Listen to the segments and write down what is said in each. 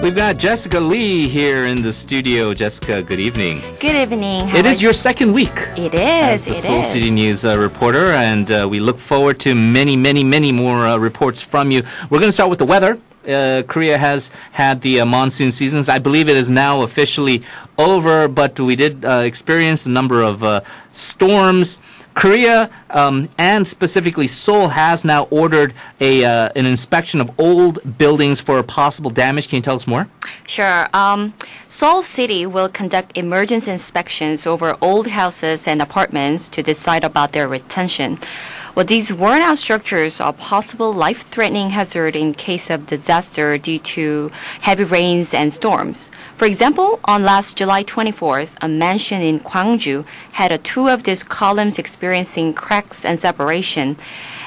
We've got Jessica Lee here in the studio. Jessica, good evening. Good evening. It is your second week. It As is. the Seoul City News reporter, and we look forward to many more reports from you. We're going to start with the weather. Korea has had the monsoon seasons. I believe it is now officially over, but we did experience a number of storms. Korea, and specifically Seoul, has now ordered an inspection of old buildings for possible damage. Can you tell us more? Sure. Seoul City will conduct emergency inspections over old houses and apartments to decide about their retention. Well, these worn-out structures are possible life-threatening hazard in case of disaster due to heavy rains and storms. For example, on last July 24th, a mansion in Kwangju had two of these columns experiencing cracks and separation.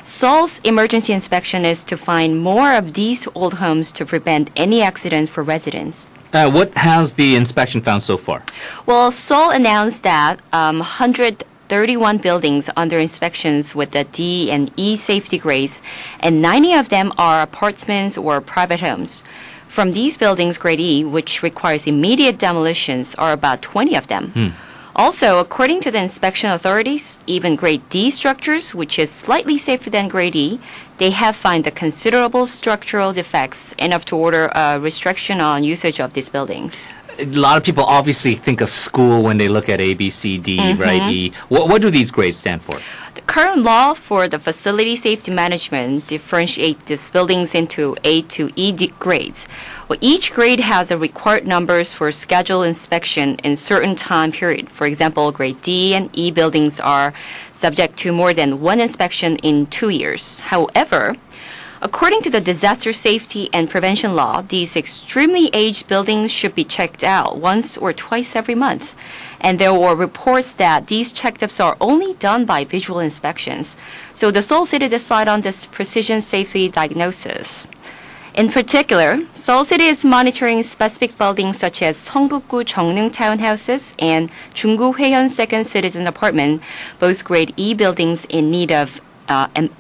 Seoul's emergency inspection is to find more of these old homes to prevent any accidents for residents. What has the inspection found so far? Well, Seoul announced that 131 buildings under inspections with the D and E safety grades, and 90 of them are apartments or private homes. From these buildings, grade E, which requires immediate demolitions, are about 20 of them. Also, according to the inspection authorities, even grade D structures, which is slightly safer than grade E, they have found the considerable structural defects enough to order a restriction on usage of these buildings. A lot of people obviously think of school when they look at A, B, C, D, right? E. What do these grades stand for? The current law for the facility safety management differentiates these buildings into A to E grades. Well, each grade has a required numbers for scheduled inspection in certain time period. For example, grade D and E buildings are subject to more than one inspection in 2 years. However, according to the disaster safety and prevention law, these extremely aged buildings should be checked out once or twice every month. And there were reports that these checkups are only done by visual inspections. So the Seoul City decided on this precision safety diagnosis. In particular, Seoul City is monitoring specific buildings such as Seongbuk-gu Jeongneung townhouses and Junggu Hwaehyun second citizen apartment, both grade E buildings in need of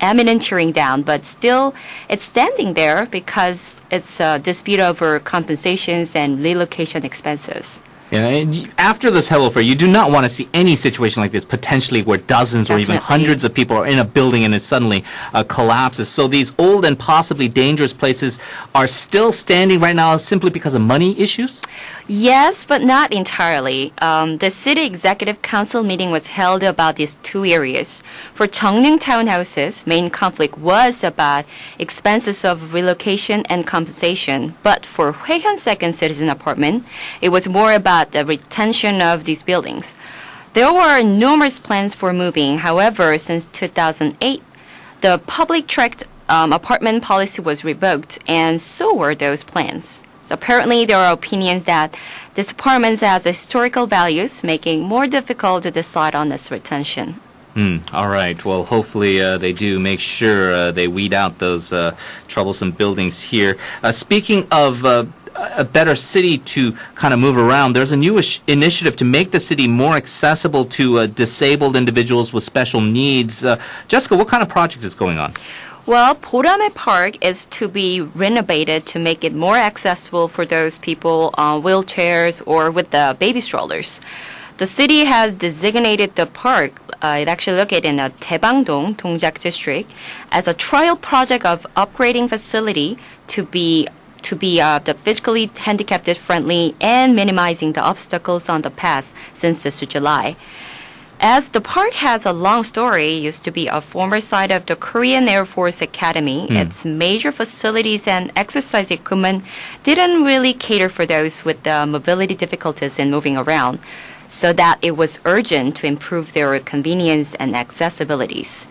imminent tearing down, but still it's standing there because it's a dispute over compensations and relocation expenses. Yeah, and after this Hello Fair, you do not want to see any situation like this, potentially where dozens or even hundreds of people are in a building and it suddenly collapses. So these old and possibly dangerous places are still standing right now simply because of money issues? Yes, but not entirely. The City Executive Council meeting was held about these two areas. For Jeongneung townhouses, main conflict was about expenses of relocation and compensation. But for Hwaehyun second citizen apartment, it was more about the retention of these buildings. There were numerous plans for moving. However, since 2008, the public tract apartment policy was revoked, and so were those plans. So apparently there are opinions that this apartment has historical values, making it more difficult to decide on its retention. All right. Well, hopefully they do make sure they weed out those troublesome buildings here. Speaking of a better city to kind of move around, there's a new initiative to make the city more accessible to disabled individuals with special needs. Jessica, what kind of project is going on? Well, Borame Park is to be renovated to make it more accessible for those people on wheelchairs or with the baby strollers. The city has designated the park, it actually located in the Daebangdong, Dongjak district, as a trial project of upgrading facility to be the physically handicapped friendly and minimizing the obstacles on the path since this July. As the park has a long story, it used to be a former site of the Korean Air Force Academy. Its major facilities and exercise equipment didn't really cater for those with mobility difficulties in moving around, so that it was urgent to improve their convenience and accessibilities.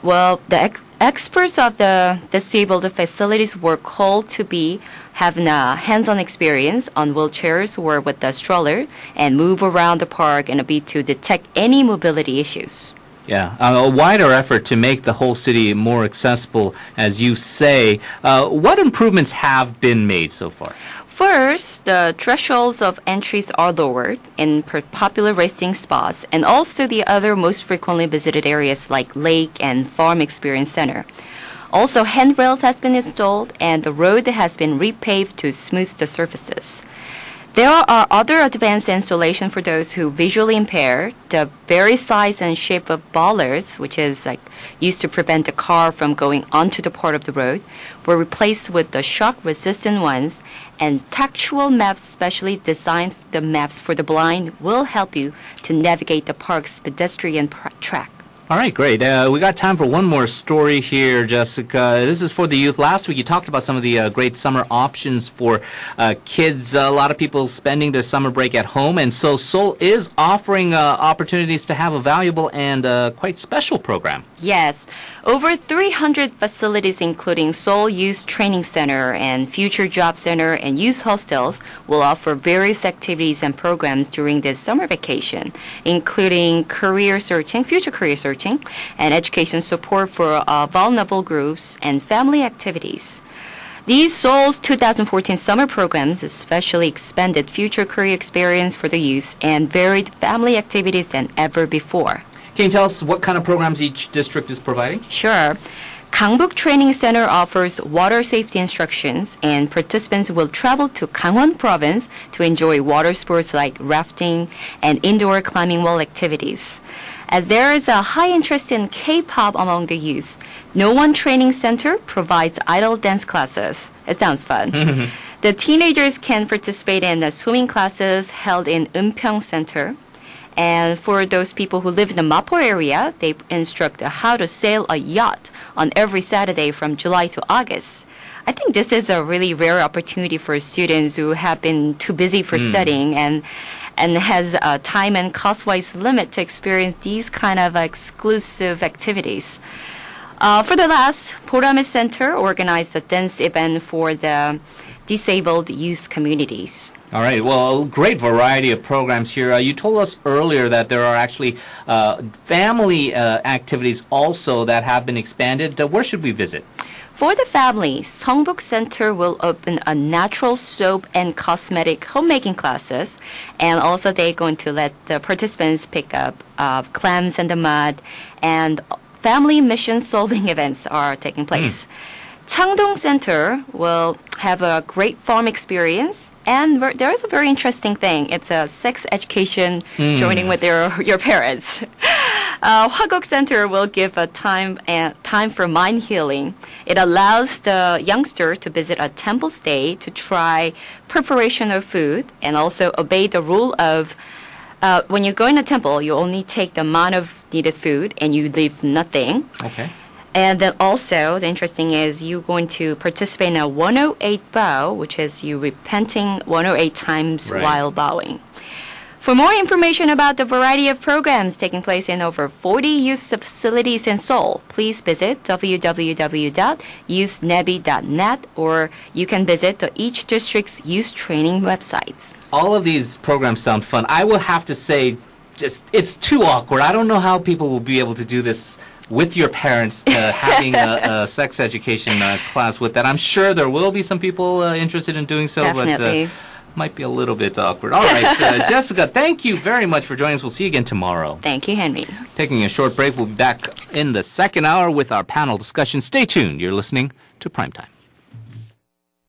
Well, the experts of the disabled facilities were called to be having a hands-on experience on wheelchairs or with the stroller and move around the park and be to detect any mobility issues. Yeah, a wider effort to make the whole city more accessible, as you say. What improvements have been made so far? First, the thresholds of entries are lowered in popular racing spots and also the other most frequently visited areas like Lake and Farm Experience Center. Also, handrails has been installed and the road has been repaved to smooth the surfaces. There are other advanced installation for those who visually impaired. The various size and shape of bollards, which is used to prevent the car from going onto the part of the road, were replaced with the shock-resistant ones. And tactual maps specially designed the maps for the blind will help you to navigate the park's pedestrian track. All right, great. We got time for one more story here, Jessica. This is for the youth. Last week you talked about some of the great summer options for kids. A lot of people spending their summer break at home, and so Seoul is offering opportunities to have a valuable and quite special program. Yes. Over 300 facilities, including Seoul Youth Training Center and Future Job Center and youth hostels, will offer various activities and programs during this summer vacation, including future career searching, and education support for vulnerable groups and family activities. These Seoul's 2014 summer programs especially expanded future career experience for the youth and varied family activities than ever before. Can you tell us what kind of programs each district is providing? Sure. Gangbuk Training Center offers water safety instructions, and participants will travel to Gangwon Province to enjoy water sports like rafting and indoor climbing wall activities. As there is a high interest in K-pop among the youth, No1 Training Center provides idol dance classes. It sounds fun. The teenagers can participate in the swimming classes held in Eunpyeong Center. And for those people who live in the Mapo area, they instruct how to sail a yacht on every Saturday from July to August. I think this is a really rare opportunity for students who have been too busy for studying and has a time and cost-wise limit to experience these kind of exclusive activities. For the last, Borame Center organized a dance event for the disabled youth communities. All right. Well, great variety of programs here. You told us earlier that there are actually family activities also that have been expanded. Where should we visit? For the family, Seongbuk Center will open a natural soap and cosmetic homemaking classes, and also they're going to let the participants pick up clams in the mud, and family mission solving events are taking place. Changdong Center will have a great farm experience, and there is a very interesting thing. It's a sex education joining with your parents. Hwagok Center will give a time for mind healing. It allows the youngster to visit a temple stay to try preparation of food and also obey the rule of when you go in a temple, you only take the amount of needed food and you leave nothing. Okay. And then also, the interesting is you're going to participate in a 108 bow, which is you repenting 108 times while bowing. For more information about the variety of programs taking place in over 40 youth facilities in Seoul, please visit www.youthnebi.net, or you can visit each district's youth training websites. All of these programs sound fun. I will have to say, it's too awkward. I don't know how people will be able to do this with your parents, having a sex education class with that. I'm sure there will be some people interested in doing so, Definitely. but might be a little bit awkward. All right, Jessica, thank you very much for joining us. We'll see you again tomorrow. Thank you, Henry. Taking a short break, we'll be back in the second hour with our panel discussion. Stay tuned. You're listening to Primetime.